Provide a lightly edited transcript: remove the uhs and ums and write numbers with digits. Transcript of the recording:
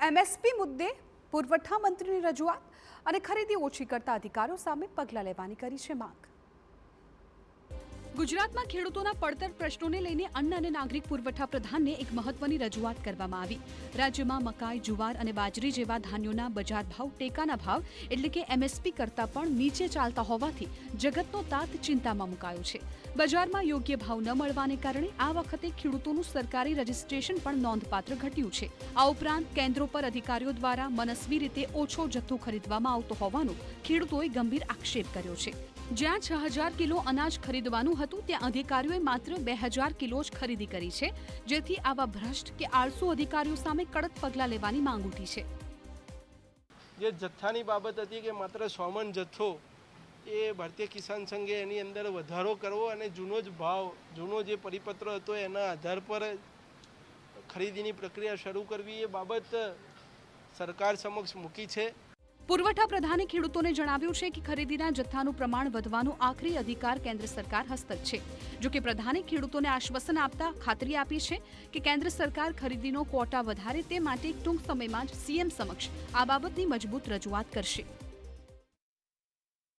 MSP મુદ્દે પુરવઠા મંત્રીની રજૂઆત અને ખરીદી ઓછી કરતા અધિકારીઓ સામે પગલાં લેવાની કરી છે માંગ। ગુજરાતમાં ખેડૂતોના પડતર પ્રશ્નોને લઈને અન્ન અને નાગરિક પુરવઠા પ્રધાનને એક મહત્વની રજૂઆત કરવામાં આવી। રાજ્યમાં મકાઈ, જુવાર અને બાજરી જેવા ધાન્યોના બજાર ભાવ ટેકાના ભાવ એટલે કે એમએસપી કરતાં પણ નીચે ચાલતા હોવાથી જગતનો તાત ચિંતામાં મુકાયો છે। બજારમાં યોગ્ય ભાવ ન મળવાને કારણે આ વખતે ખેડૂતોનું સરકારી રજીસ્ટ્રેશન પણ નોંધપાત્ર ઘટ્યું છે। આ ઉપરાંત કેન્દ્રો પર અધિકારીઓ દ્વારા મનસ્વી રીતે ઓછો જથ્થો ખરીદવામાં આવતો હોવાનો ખેડૂતોએ ગંભીર આક્ષેપ કર્યો છે। જ્યાં 6000 કિલો અનાજ ખરીદવાનું હતું ત્યાં અધિકારીઓએ માત્ર 2000 કિલો જ ખરીદી કરી છે, જેથી આવા ભ્રષ્ટ કે આળસુ અધિકારીઓ સામે કડક પગલાં લેવાની માંગ ઉઠી છે। જે જથ્થાની બાબત હતી કે માત્ર 100 મણ જથ્થો એ ભારતીય કિસાન સંઘે એની અંદર વધારો કરવો અને જૂનો જે પરિપત્ર હતો એના આધાર પર ખરીદીની પ્રક્રિયા શરૂ કરવી એ બાબત સરકાર સમક્ષ મૂકી છે। પુરવઠા પ્રધાને ખેડૂતોને જણાવ્યું છે કે ખરીદીના જથ્થાનું પ્રમાણ વધવાનો આખરી અધિકાર કેન્દ્ર સરકાર હસ્તક છે। જો કે પ્રધાને ખેડૂતોને આશ્વાસન આપતા ખાતરી આપી છે કે કેન્દ્ર સરકાર ખરીદીનો ક્વોટા વધારે તે માટે ટૂંક સમયમાં જ સીએમ સમક્ષ આ બાબતની મજબૂત રજૂઆત કરશે।